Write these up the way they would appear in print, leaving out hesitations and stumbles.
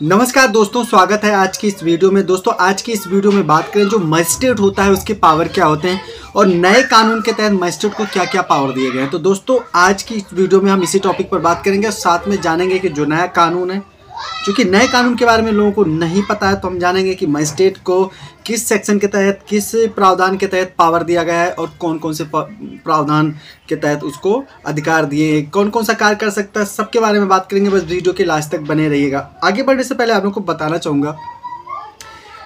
नमस्कार दोस्तों, स्वागत है आज की इस वीडियो में। दोस्तों आज की इस वीडियो में बात करें जो मजिस्ट्रेट होता है उसके पावर क्या होते हैं और नए कानून के तहत मजिस्ट्रेट को क्या क्या पावर दिए गए हैं। तो दोस्तों आज की इस वीडियो में हम इसी टॉपिक पर बात करेंगे और साथ में जानेंगे कि जो नया कानून है, क्योंकि नए कानून के बारे में लोगों को नहीं पता है, तो हम जानेंगे कि मजिस्ट्रेट को किस सेक्शन के तहत, किस प्रावधान के तहत पावर दिया गया है और कौन कौन से प्रावधान के तहत उसको अधिकार दिए, कौन कौन सा कार्य कर सकता है, सबके बारे में बात करेंगे। बस वीडियो के लास्ट तक बने रहिएगा। आगे बढ़ने से पहले आप लोगों को बताना चाहूँगा,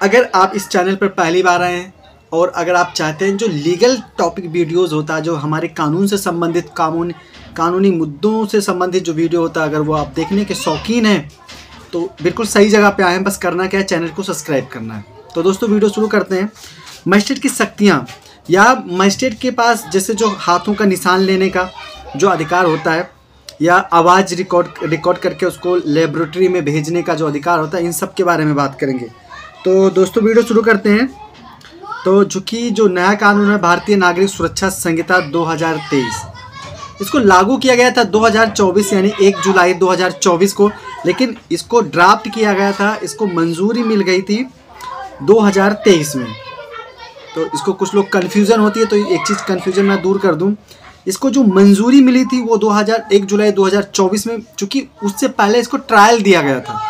अगर आप इस चैनल पर पहली बार आए हैं और अगर आप चाहते हैं जो लीगल टॉपिक वीडियोज़ होता है, जो हमारे कानून से संबंधित कानूनी मुद्दों से संबंधित जो वीडियो होता है, अगर वो आप देखने के शौकीन हैं तो बिल्कुल सही जगह पे आए हैं। बस करना क्या है, चैनल को सब्सक्राइब करना है। तो दोस्तों वीडियो शुरू करते हैं। मजिस्ट्रेट की शक्तियाँ या मजिस्ट्रेट के पास जैसे जो हाथों का निशान लेने का जो अधिकार होता है या आवाज़ रिकॉर्ड करके उसको लेबोरेटरी में भेजने का जो अधिकार होता है, इन सब के बारे में बात करेंगे। तो दोस्तों वीडियो शुरू करते हैं। तो जो नया कानून है भारतीय नागरिक सुरक्षा संहिता 2023, इसको लागू किया गया था 2024 यानी 1 जुलाई 2024 को, लेकिन इसको ड्राफ्ट किया गया था, इसको मंजूरी मिल गई थी 2023 में। तो इसको कुछ लोग कन्फ्यूज़न होती है, तो एक चीज़ कन्फ्यूज़न मैं दूर कर दूं, इसको जो मंजूरी मिली थी वो 1 जुलाई 2024 में, चूँकि उससे पहले इसको ट्रायल दिया गया था।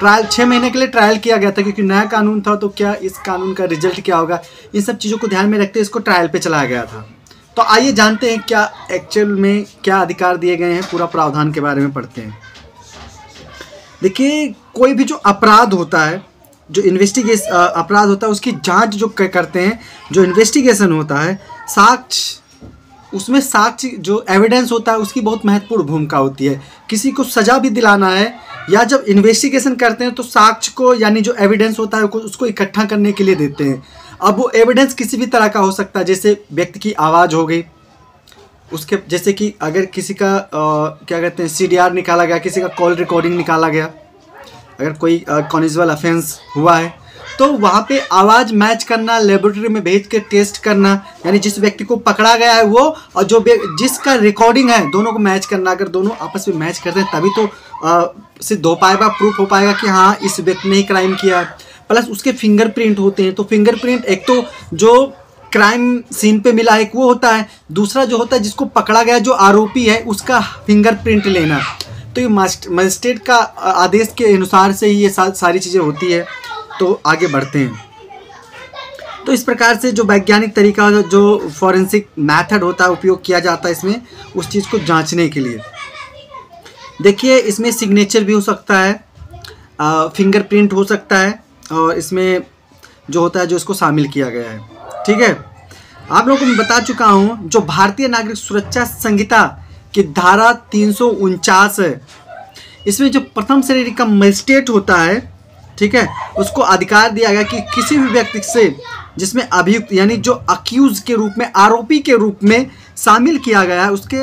ट्रायल 6 महीने के लिए ट्रायल किया गया था, क्योंकि नया कानून था। तो क्या इस कानून का रिजल्ट क्या होगा, इन सब चीज़ों को ध्यान में रखते इसको ट्रायल पे चलाया गया था। तो आइए जानते हैं क्या एक्चुअल में क्या अधिकार दिए गए हैं, पूरा प्रावधान के बारे में पढ़ते हैं। देखिए, कोई भी जो अपराध होता है, जो अपराध होता है, उसकी जांच जो करते हैं, जो इन्वेस्टिगेशन होता है, उसमें साक्ष्य जो एविडेंस होता है उसकी बहुत महत्वपूर्ण भूमिका होती है। किसी को सज़ा भी दिलाना है या जब इन्वेस्टिगेशन करते हैं तो साक्ष्य को यानी जो एविडेंस होता है उसको इकट्ठा करने के लिए देते हैं। अब वो एविडेंस किसी भी तरह का हो सकता है, जैसे व्यक्ति की आवाज़ हो गई, उसके जैसे कि अगर किसी का क्या कहते हैं CDR निकाला गया, किसी का कॉल रिकॉर्डिंग निकाला गया, अगर कोई कॉन्जुगल ऑफेंस हुआ है तो वहाँ पे आवाज़ मैच करना, लेबोरेटरी में भेज के टेस्ट करना, यानी जिस व्यक्ति को पकड़ा गया है वो और जो जिसका रिकॉर्डिंग है, दोनों को मैच करना। अगर दोनों आपस में मैच करते हैं तभी तो सिद्ध हो पाएगा, प्रूफ हो पाएगा कि हाँ इस व्यक्ति ने ही क्राइम किया। प्लस उसके फिंगरप्रिंट होते हैं। तो फिंगरप्रिंट एक तो जो क्राइम सीन पे मिला एक वो होता है, दूसरा जो होता है जिसको पकड़ा गया जो आरोपी है उसका फिंगरप्रिंट लेना। तो ये मजिस्ट्रेट का आदेश के अनुसार से ही ये सारी चीज़ें होती है। तो आगे बढ़ते हैं। तो इस प्रकार से जो वैज्ञानिक तरीका, जो फॉरेंसिक मेथड होता है, उपयोग किया जाता है इसमें उस चीज़ को जांचने के लिए। देखिए, इसमें सिग्नेचर भी हो सकता है, फिंगरप्रिंट हो सकता है, और इसमें जो होता है जो इसको शामिल किया गया है। ठीक है, आप लोगों को मैं बता चुका हूँ जो भारतीय नागरिक सुरक्षा संहिता की धारा 349 है, इसमें जो प्रथम श्रेणी का मजिस्ट्रेट होता है, ठीक है, उसको अधिकार दिया गया कि किसी भी व्यक्ति से जिसमें अभियुक्त यानी जो अक्यूज के रूप में, आरोपी के रूप में शामिल किया गया है, उसके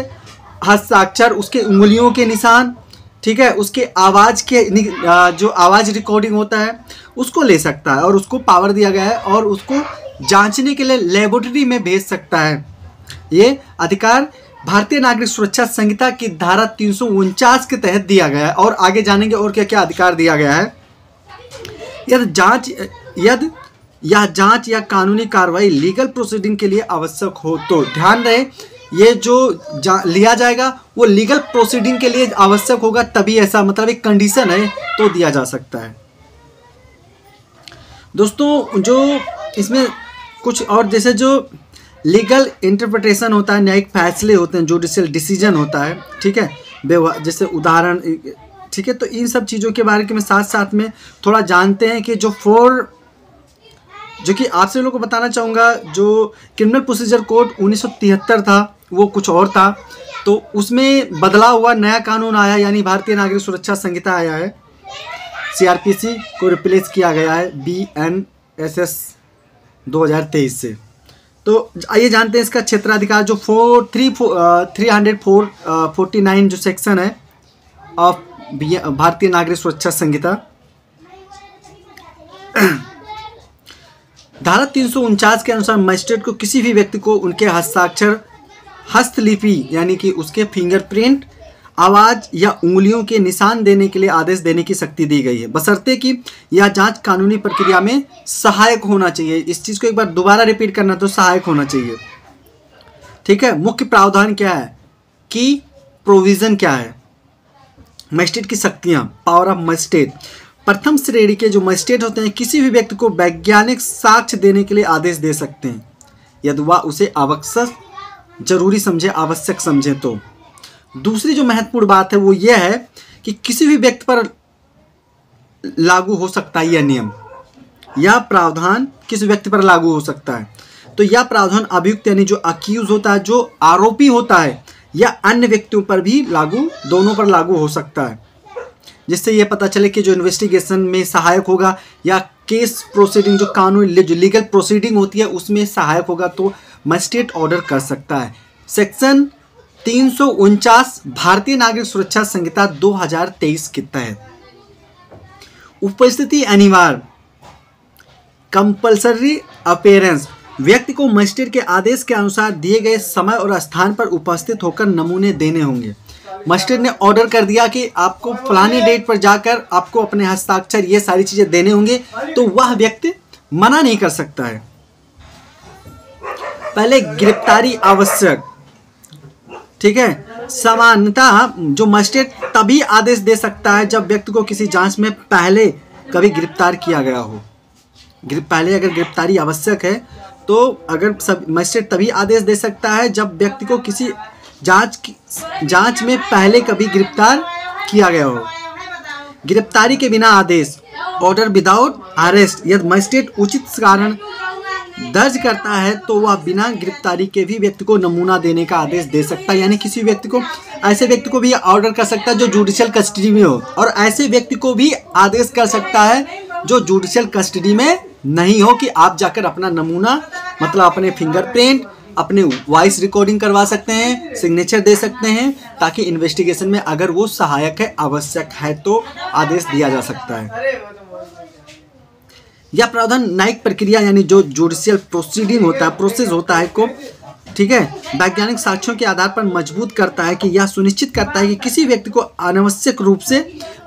हस्ताक्षर, उसके उंगलियों के निशान, ठीक है, उसके आवाज़ के जो आवाज़ रिकॉर्डिंग होता है उसको ले सकता है और उसको पावर दिया गया है और उसको जांचने के लिए लेबोरेटरी में भेज सकता है। ये अधिकार भारतीय नागरिक सुरक्षा संहिता की धारा 349 के तहत दिया गया है। और आगे जानेंगे और क्या क्या अधिकार दिया गया है। यदि जांच या कानूनी कार्रवाई लीगल प्रोसीडिंग के लिए आवश्यक हो, तो ध्यान रहे ये जो लिया जाएगा वो लीगल प्रोसीडिंग के लिए आवश्यक होगा, तभी ऐसा, मतलब एक कंडीशन है तो दिया जा सकता है। दोस्तों जो इसमें कुछ और जैसे जो लीगल इंटरप्रिटेशन होता है, न्यायिक फैसले होते हैं, जुडिशियल डिसीजन होता है, ठीक है, जैसे उदाहरण, ठीक है। तो इन सब चीज़ों के बारे में साथ साथ में थोड़ा जानते हैं कि जो कि आपसे लोगों को बताना चाहूँगा, जो क्रिमिनल प्रोसीजर कोड 1973 था वो कुछ और था, तो उसमें बदला हुआ नया कानून आया, यानी भारतीय नागरिक सुरक्षा संहिता आया है। CRPC को रिप्लेस किया गया है BNSS 2023 से। तो आइए जानते हैं इसका क्षेत्राधिकार, जो 349 जो सेक्शन है ऑफ भारतीय नागरिक सुरक्षा संहिता, धारा 349 के अनुसार मजिस्ट्रेट को किसी भी व्यक्ति को उनके हस्ताक्षर, हस्तलिपि यानी कि उसके फिंगरप्रिंट, आवाज या उंगलियों के निशान देने के लिए आदेश देने की शक्ति दी गई है, बशर्ते कि यह जांच कानूनी प्रक्रिया में सहायक होना चाहिए। इस चीज को एक बार दोबारा रिपीट करना, तो सहायक होना चाहिए। ठीक है। मुख्य प्रावधान क्या है, की प्रोविजन क्या है, मजिस्ट्रेट की शक्तियां, पावर ऑफ मजिस्ट्रेट। प्रथम श्रेणी के जो मजिस्ट्रेट होते हैं किसी भी व्यक्ति को वैज्ञानिक साक्ष्य देने के लिए आदेश दे सकते हैं यदि वह उसे आवश्यक, जरूरी समझे, आवश्यक समझे तो। दूसरी जो महत्वपूर्ण बात है वो यह है कि किसी भी व्यक्ति पर लागू हो सकता है यह नियम, यह प्रावधान किसी व्यक्ति पर लागू हो सकता है। तो यह प्रावधान अभियुक्त यानी जो अक्यूज होता है, जो आरोपी होता है, या अन्य व्यक्तियों पर भी लागू, दोनों पर लागू हो सकता है, जिससे यह पता चले कि जो इन्वेस्टिगेशन में सहायक होगा या केस प्रोसीडिंग, जो कानूनी जो लीगल प्रोसीडिंग होती है उसमें सहायक होगा, तो मजिस्ट्रेट ऑर्डर कर सकता है। सेक्शन 349 भारतीय नागरिक सुरक्षा संहिता 2023 के तहत उपस्थिति अनिवार्य, कंपल्सरी अपीयरेंस, व्यक्ति को मजिस्ट्रेट के आदेश के अनुसार दिए गए समय और स्थान पर उपस्थित होकर नमूने देने होंगे। मजिस्ट्रेट ने ऑर्डर कर दिया कि आपको फलानी डेट पर जाकर आपको अपने हस्ताक्षर ये सारी चीजें देने होंगे, तो वह व्यक्ति मना नहीं कर सकता है। पहले गिरफ्तारी आवश्यक, ठीक है। सामान्यतः जो मजिस्ट्रेट तभी आदेश दे सकता है जब व्यक्ति को किसी जांच में पहले कभी गिरफ्तार किया गया हो। पहले अगर गिरफ्तारी आवश्यक है तो अगर सब मजिस्ट्रेट तभी आदेश दे सकता है जब व्यक्ति को किसी जांच में पहले कभी गिरफ्तार किया गया हो। गिरफ्तारी के बिना आदेश, ऑर्डर विदाउट अरेस्ट, यदि मजिस्ट्रेट उचित कारण दर्ज करता है तो वह बिना गिरफ्तारी के भी व्यक्ति को नमूना देने का आदेश दे सकता है। यानी किसी व्यक्ति को, ऐसे व्यक्ति को भी ऑर्डर कर सकता है जो जुडिशियल कस्टडी में हो, और ऐसे व्यक्ति को भी आदेश कर सकता है जो जुडिशियल कस्टडी में नहीं हो कि आप जाकर अपना नमूना, मतलब अपने फिंगरप्रिंट, अपने वॉइस रिकॉर्डिंग करवा सकते हैं, सिग्नेचर दे सकते हैं, ताकि इन्वेस्टिगेशन में अगर वो सहायक है, आवश्यक है तो आदेश दिया जा सकता है। यह प्रावधान न्यायिक प्रक्रिया यानी जो जुडिशियल प्रोसीडिंग होता है, प्रोसेस होता है को, ठीक है, वैज्ञानिक साक्ष्यों के आधार पर मजबूत करता है कि यह सुनिश्चित करता है कि किसी व्यक्ति को अनावश्यक रूप से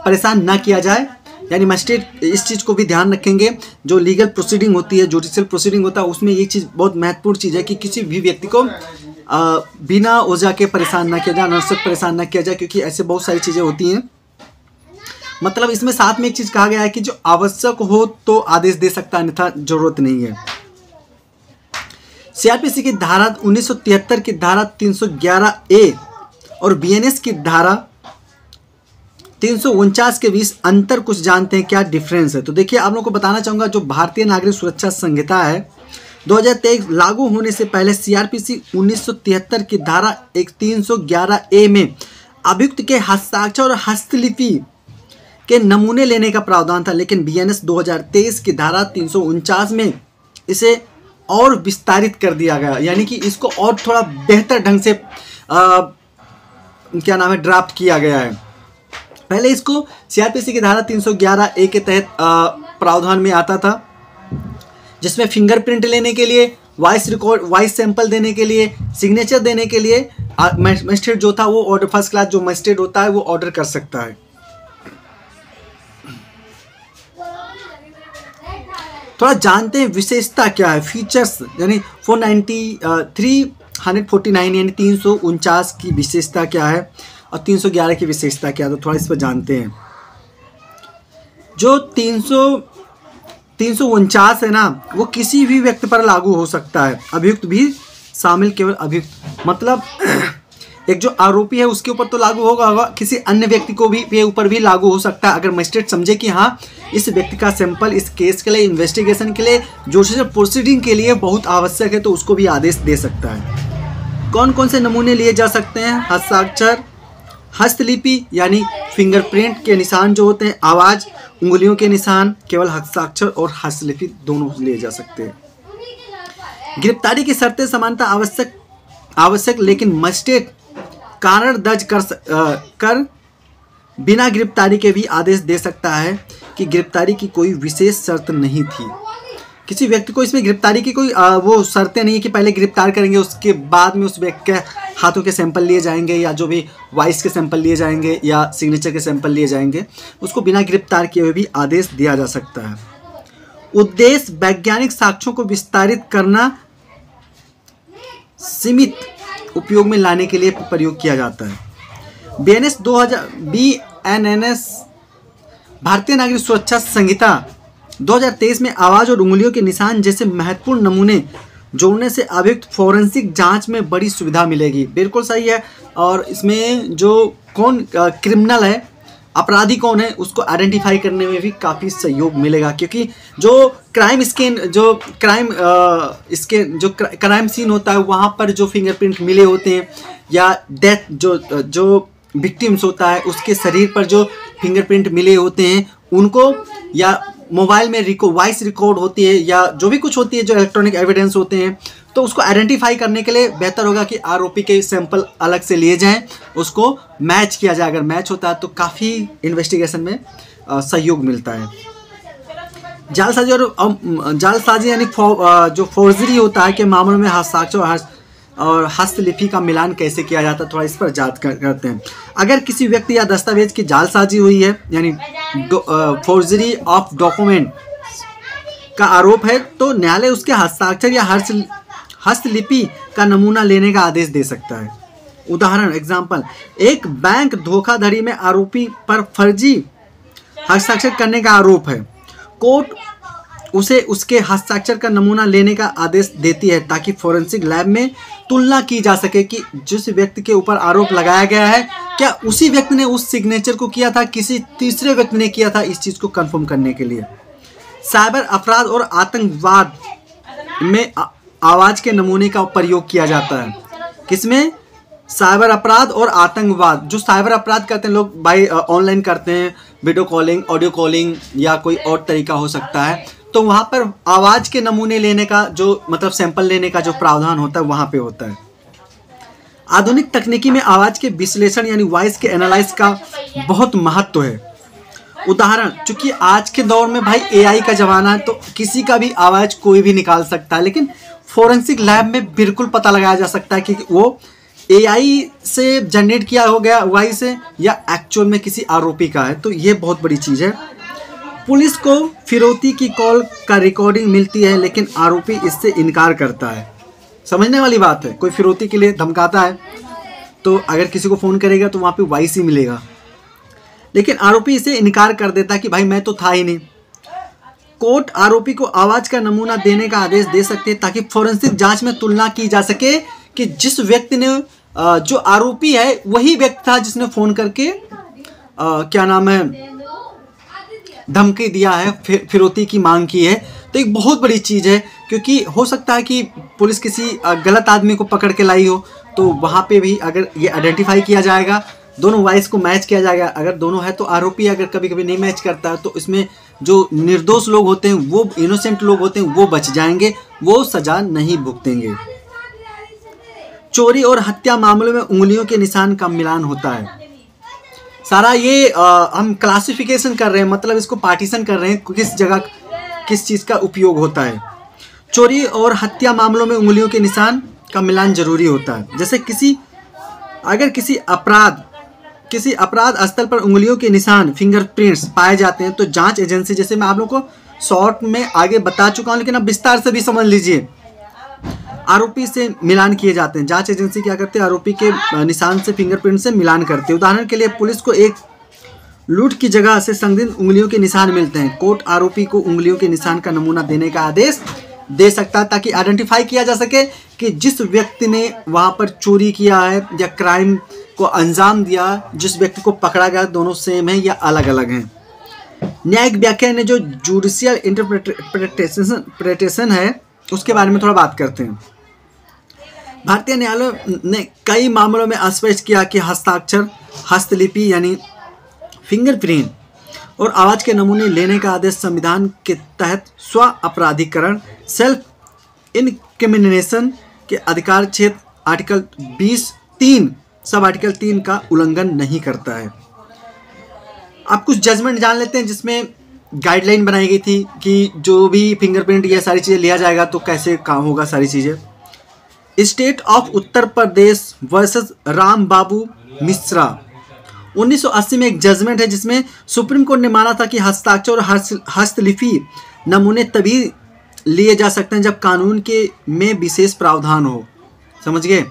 परेशान न किया जाए। यानी मजिस्ट्रेट इस चीज़ को भी ध्यान रखेंगे, जो लीगल प्रोसीडिंग होती है, जुडिशियल प्रोसीडिंग होता है, उसमें ये चीज़ बहुत महत्वपूर्ण चीज़ है कि किसी भी व्यक्ति को बिना वजह के परेशान ना किया जाए, अनावश्यक परेशान ना किया जाए, क्योंकि ऐसे बहुत सारी चीज़ें होती हैं। मतलब इसमें साथ में एक चीज़ कहा गया है कि जो आवश्यक हो तो आदेश दे सकता है, अन्यथा जरूरत नहीं है। सीआरपीसी की धारा 1973 की धारा 311A और बीएनएस की धारा 349 के बीच अंतर कुछ जानते हैं, क्या डिफरेंस है? तो देखिए, आप लोगों को बताना चाहूँगा, जो भारतीय नागरिक सुरक्षा संहिता है 2023 लागू होने से पहले सीआरपीसी 1973 की धारा 311A में अभियुक्त के हस्ताक्षर और हस्तलिपि के नमूने लेने का प्रावधान था, लेकिन बीएनएस 2023 की धारा 349 में इसे और विस्तारित कर दिया गया, यानी कि इसको और थोड़ा बेहतर ढंग से क्या नाम है, ड्राफ्ट किया गया है। पहले इसको सीआरपीसी की धारा 311A के तहत प्रावधान में आता था, जिसमें फिंगरप्रिंट लेने के लिए, वॉइस रिकॉर्ड, वॉइस सैंपल देने के लिए, सिग्नेचर देने के लिए मजिस्ट्रेट जो था वो ऑर्डर, फर्स्ट क्लास जो मजिस्ट्रेट होता है वो ऑर्डर कर सकता है। थोड़ा जानते हैं विशेषता क्या है, फीचर्स, यानी 349 यानी 349 की विशेषता क्या है और 311 की विशेषता क्या है, तो थोड़ा इस पर जानते हैं। जो 349 है ना, वो किसी भी व्यक्ति पर लागू हो सकता है, अभियुक्त भी शामिल, केवल अभियुक्त, मतलब एक जो आरोपी है उसके ऊपर तो लागू होगा, किसी अन्य व्यक्ति को भी के ऊपर भी लागू हो सकता है। अगर मजिस्ट्रेट समझे कि हाँ, इस व्यक्ति का सैंपल इस केस के लिए, इन्वेस्टिगेशन के लिए, जुडिशियल प्रोसीडिंग के लिए बहुत आवश्यक है, तो उसको भी आदेश दे सकता है। कौन कौन से नमूने लिए जा सकते हैं? हस्ताक्षर, हस्तलिपि यानी फिंगरप्रिंट के निशान जो होते हैं, आवाज़, उंगलियों के निशान, केवल हस्ताक्षर और हस्तलिपि दोनों लिए जा सकते हैं। गिरफ्तारी की शर्तें समानता आवश्यक, लेकिन मजिस्ट्रेट कारण दर्ज कर बिना गिरफ्तारी के भी आदेश दे सकता है कि गिरफ्तारी की कोई विशेष शर्त नहीं थी। किसी व्यक्ति को इसमें गिरफ्तारी की कोई वो शर्तें नहीं है कि पहले गिरफ्तार करेंगे उसके बाद में उस व्यक्ति के हाथों के सैंपल लिए जाएंगे या जो भी वॉइस के सैंपल लिए जाएंगे या सिग्नेचर के सैंपल लिए जाएंगे। उसको बिना गिरफ्तार किए हुए भी आदेश दिया जा सकता है। उद्देश्य वैज्ञानिक साक्ष्यों को विस्तारित करना, सीमित उपयोग में लाने के लिए प्रयोग किया जाता है। BNS भारतीय नागरिक सुरक्षा संहिता 2023 में आवाज़ और उंगलियों के निशान जैसे महत्वपूर्ण नमूने जोड़ने से अभियुक्त फोरेंसिक जांच में बड़ी सुविधा मिलेगी। बिल्कुल सही है। और इसमें जो कौन क्रिमिनल है, अपराधी कौन है, उसको आइडेंटिफाई करने में भी काफ़ी सहयोग मिलेगा, क्योंकि जो क्राइम क्राइम सीन होता है वहाँ पर जो फिंगरप्रिंट मिले होते हैं या डेथ जो विक्टिम्स होता है उसके शरीर पर जो फिंगरप्रिंट मिले होते हैं उनको, या मोबाइल में वॉइस रिकॉर्ड होती है या जो भी कुछ होती है जो इलेक्ट्रॉनिक एविडेंस होते हैं, तो उसको आइडेंटिफाई करने के लिए बेहतर होगा कि आरोपी के सैंपल अलग से लिए जाएं, उसको मैच किया जाए। अगर मैच होता है तो काफ़ी इन्वेस्टिगेशन में सहयोग मिलता है। जालसाजी यानी जो फोर्जरी होता है के मामलों में हस्ताक्षर और हस्तलिपि का मिलान कैसे किया जाता है, थोड़ा इस पर जांच करते हैं। अगर किसी व्यक्ति या दस्तावेज की जालसाजी हुई है यानी फोर्जरी ऑफ डॉक्यूमेंट का आरोप है तो न्यायालय उसके हस्ताक्षर या हस्तलिपि का नमूना लेने का आदेश दे सकता है। उदाहरण एग्जाम्पल, एक बैंक धोखाधड़ी में आरोपी पर फर्जी हस्ताक्षर करने का आरोप है। कोर्ट उसे उसके हस्ताक्षर का नमूना लेने का आदेश देती है ताकि फोरेंसिक लैब में तुलना की जा सके कि जिस व्यक्ति के ऊपर आरोप लगाया गया है क्या उसी व्यक्ति ने उस सिग्नेचर को किया था, किसी तीसरे व्यक्ति ने किया था, इस चीज़ को कंफर्म करने के लिए। साइबर अपराध और आतंकवाद में आवाज़ के नमूने का प्रयोग किया जाता है। किसमें? साइबर अपराध और आतंकवाद। जो साइबर अपराध करते हैं लोग बाय ऑनलाइन करते हैं, वीडियो कॉलिंग, ऑडियो कॉलिंग या कोई और तरीका हो सकता है, तो वहाँ पर आवाज़ के नमूने लेने का जो मतलब सैंपल लेने का जो प्रावधान होता है वहाँ पे होता है। आधुनिक तकनीकी में आवाज़ के विश्लेषण यानी वॉइस के एनालाइज का बहुत महत्व है। उदाहरण, चूंकि आज के दौर में भाई AI का ज़माना है तो किसी का भी आवाज़ कोई भी निकाल सकता है, लेकिन फोरेंसिक लैब में बिल्कुल पता लगाया जा सकता है कि वो AI से जनरेट किया हो गया वॉइस है या एक्चुअल में किसी आरोपी का है। तो ये बहुत बड़ी चीज़ है। पुलिस को फिरौती की कॉल का रिकॉर्डिंग मिलती है लेकिन आरोपी इससे इनकार करता है। समझने वाली बात है, कोई फिरौती के लिए धमकाता है तो अगर किसी को फ़ोन करेगा तो वहाँ पे वॉइस ही मिलेगा, लेकिन आरोपी इसे इनकार कर देता है कि भाई मैं तो था ही नहीं। कोर्ट आरोपी को आवाज़ का नमूना देने का आदेश दे सकते हैं ताकि फोरेंसिक जांच में तुलना की जा सके कि जिस व्यक्ति ने जो आरोपी है वही व्यक्ति था जिसने फ़ोन करके क्या नाम है धमकी दिया है, फिरौती की मांग की है। तो एक बहुत बड़ी चीज़ है, क्योंकि हो सकता है कि पुलिस किसी गलत आदमी को पकड़ के लाई हो तो वहाँ पे भी अगर ये आइडेंटिफाई किया जाएगा, दोनों वॉइस को मैच किया जाएगा। अगर दोनों है तो आरोपी अगर कभी कभी नहीं मैच करता है तो इसमें जो निर्दोष लोग होते हैं, वो इनोसेंट लोग होते हैं, वो बच जाएंगे, वो सज़ा नहीं भुगतेंगे। चोरी और हत्या मामलों में उंगलियों के निशान का मिलान होता है। सारा ये हम क्लासिफिकेशन कर रहे हैं, मतलब इसको पार्टीशन कर रहे हैं किस जगह किस चीज़ का उपयोग होता है। चोरी और हत्या मामलों में उंगलियों के निशान का मिलान जरूरी होता है। जैसे अगर किसी अपराध स्थल पर उंगलियों के निशान फिंगरप्रिंट्स पाए जाते हैं तो जांच एजेंसी, जैसे मैं आप लोगों को शॉर्ट में आगे बता चुका हूं लेकिन अब विस्तार से भी समझ लीजिए, आरोपी से मिलान किए जाते हैं। जांच एजेंसी क्या करते हैं? आरोपी के निशान से फिंगरप्रिंट से मिलान करते हैं। उदाहरण के लिए पुलिस को एक लूट की जगह से संदिग्ध उंगलियों के निशान मिलते हैं। कोर्ट आरोपी को उंगलियों के निशान का नमूना देने का आदेश दे सकता है ताकि आइडेंटिफाई किया जा सके कि जिस व्यक्ति ने वहाँ पर चोरी किया है या क्राइम को अंजाम दिया, जिस व्यक्ति को पकड़ा गया, दोनों सेम है या अलग अलग हैं। न्यायिक व्याख्या ने जो जुडिशियल इंटरप्रिटेशन है उसके बारे में थोड़ा बात करते हैं। भारतीय न्यायालय ने कई मामलों में स्पष्ट किया कि हस्ताक्षर, हस्तलिपि यानी फिंगरप्रिंट और आवाज़ के नमूने लेने का आदेश संविधान के तहत स्व अपराधीकरण सेल्फ इनक्रिमिनेशन के अधिकार क्षेत्र आर्टिकल 20(3) सब आर्टिकल 3 का उल्लंघन नहीं करता है। आप कुछ जजमेंट जान लेते हैं जिसमें गाइडलाइन बनाई गई थी कि जो भी फिंगरप्रिंट ये सारी चीज़ें लिया जाएगा तो कैसे काम होगा सारी चीज़ें। State of Uttar Pradesh versus Ram Babu Mishra 1980 में एक जजमेंट है जिसमें सुप्रीम कोर्ट ने माना था कि हस्ताक्षर और हस्तलिपि नमूने तभी लिए जा सकते हैं जब कानून के में विशेष प्रावधान हो। समझ गए,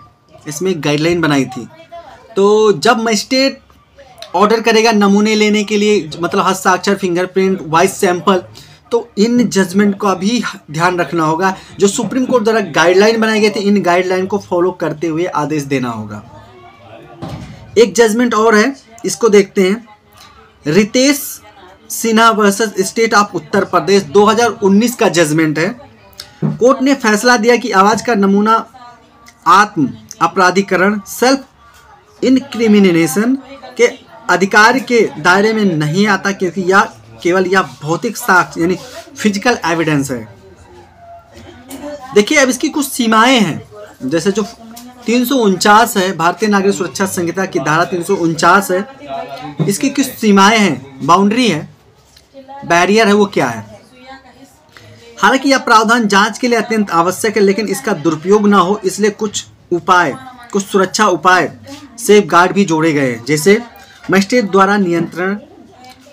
इसमें एक गाइडलाइन बनाई थी। तो जब मजिस्ट्रेट ऑर्डर करेगा नमूने लेने के लिए, मतलब हस्ताक्षर, फिंगरप्रिंट, वॉइस सैंपल, तो इन जजमेंट का भी ध्यान रखना होगा। जो सुप्रीम कोर्ट द्वारा गाइडलाइन बनाए गए थे, इन गाइडलाइन को फॉलो करते हुए आदेश देना होगा। एक जजमेंट और है, इसको देखते हैं। Ritesh Sinha versus state of Uttar Pradesh 2019 का जजमेंट है। कोर्ट ने फैसला दिया कि आवाज का नमूना आत्म अपराधीकरण, सेल्फ इनक्रिमिनेशन के अधिकार के दायरे में नहीं आता, क्योंकि यह केवल यह भौतिक साक्ष्य यानी फिजिकल एविडेंस है। देखिए, अब इसकी कुछ सीमाएं हैं। जैसे जो 349 है, भारतीय नागरिक सुरक्षा संहिता की धारा 349 है, इसकी कुछ सीमाएं हैं, बाउंड्री है, बैरियर है। वो क्या है? हालांकि यह प्रावधान जांच के लिए अत्यंत आवश्यक है, लेकिन इसका दुरुपयोग ना हो इसलिए कुछ सुरक्षा उपाय, सेफ गार्ड भी जोड़े गए हैं। जैसे मजिस्ट्रेट द्वारा नियंत्रण,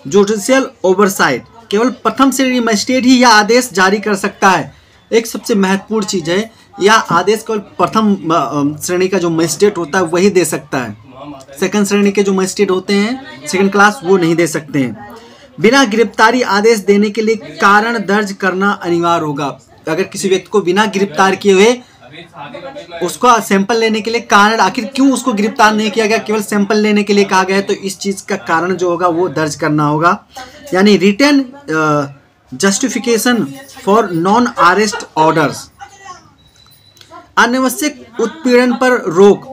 जुडिशियल ओवरसाइट, केवल प्रथम श्रेणी मजिस्ट्रेट ही यह आदेश जारी कर सकता है। एक सबसे महत्वपूर्ण चीज है, यह आदेश केवल प्रथम श्रेणी का जो मजिस्ट्रेट होता है वही दे सकता है। सेकंड श्रेणी के जो मजिस्ट्रेट होते हैं, सेकंड क्लास, वो नहीं दे सकते हैं। बिना गिरफ्तारी आदेश देने के लिए कारण दर्ज करना अनिवार्य होगा। अगर किसी व्यक्ति को बिना गिरफ्तार किए हुए उसका सैंपल लेने के लिए कारण, आखिर क्यों उसको गिरफ्तार नहीं किया गया, केवल सैंपल लेने के लिए कहा गया है, तो इस चीज का कारण जो होगा वो दर्ज करना होगा। यानी written justification for non arrest orders, अनावश्यक उत्पीड़न पर रोक,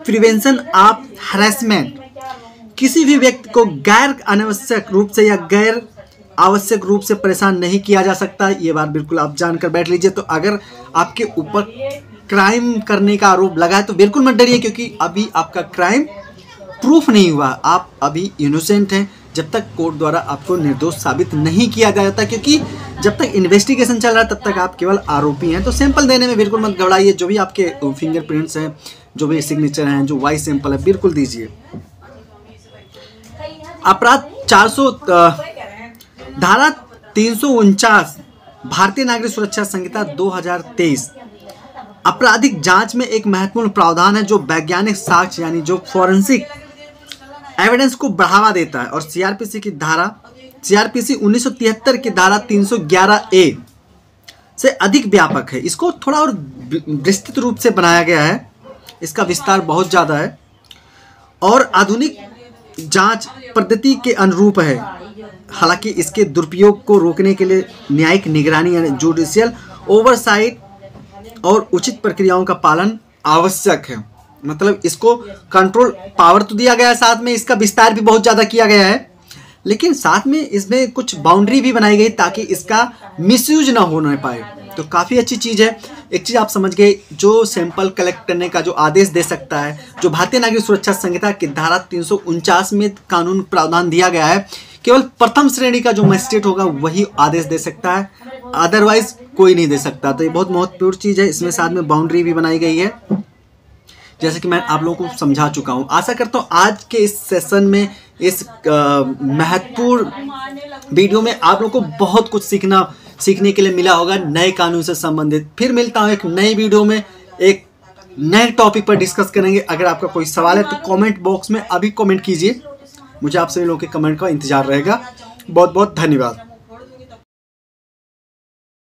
प्रिवेंशन ऑफ हैरेसमेंट, किसी भी व्यक्ति को गैर अनावश्यक रूप से या गैर आवश्यक रूप से परेशान नहीं किया जा सकता। ये बात बिल्कुल आप जानकर बैठ लीजिए। तो अगर आपके ऊपर क्राइम करने का आरोप लगा है तो बिल्कुल मत डरिए, क्योंकि अभी आपका क्राइम प्रूफ नहीं हुआ, आप अभी इनोसेंट हैं जब तक कोर्ट द्वारा आपको निर्दोष साबित नहीं किया जाता, क्योंकि जब तक इन्वेस्टिगेशन चल रहा है तब तक आप केवल आरोपी हैं। तो सैंपल देने में बिल्कुल मत घबराइए। जो भी आपके फिंगरप्रिंट्स हैं, जो भी सिग्नेचर हैं, जो वॉइस सैंपल है, बिल्कुल दीजिए। अपराध 400 धारा 349 भारतीय नागरिक सुरक्षा संहिता 2023 आपराधिक जांच में एक महत्वपूर्ण प्रावधान है जो वैज्ञानिक साक्ष्य यानी जो फॉरेंसिक एविडेंस को बढ़ावा देता है और सीआरपीसी 1973 की धारा 311A से अधिक व्यापक है। इसको थोड़ा और विस्तृत रूप से बनाया गया है, इसका विस्तार बहुत ज़्यादा है और आधुनिक जांच पद्धति के अनुरूप है। हालांकि इसके दुरुपयोग को रोकने के लिए न्यायिक निगरानी यानी जुडिशियल ओवरसाइट और उचित प्रक्रियाओं का पालन आवश्यक है। मतलब इसको कंट्रोल पावर तो दिया गया है, साथ में इसका विस्तार भी बहुत ज़्यादा किया गया है, लेकिन साथ में इसमें कुछ बाउंड्री भी बनाई गई ताकि इसका मिसयूज ना होने पाए। तो काफ़ी अच्छी चीज़ है। एक चीज़ आप समझ गए, जो सैंपल कलेक्ट करने का जो आदेश दे सकता है, जो भारतीय नागरिक सुरक्षा संहिता की धारा 349 में कानून प्रावधान दिया गया है, केवल प्रथम श्रेणी का जो मजिस्ट्रेट होगा वही आदेश दे सकता है, अदरवाइज कोई नहीं दे सकता। तो ये बहुत महत्वपूर्ण चीज़ है। इसमें साथ में बाउंड्री भी बनाई गई है, जैसे कि मैं आप लोगों को समझा चुका हूँ। आशा करता हूँ आज के इस सेशन में, इस महत्वपूर्ण वीडियो में आप लोगों को बहुत कुछ सीखने के लिए मिला होगा नए कानून से संबंधित। फिर मिलता हूँ एक नई वीडियो में, एक नए टॉपिक पर डिस्कस करेंगे। अगर आपका कोई सवाल है तो कमेंट बॉक्स में अभी कमेंट कीजिए, मुझे आप सभी लोगों के कमेंट का इंतजार रहेगा। बहुत बहुत धन्यवाद।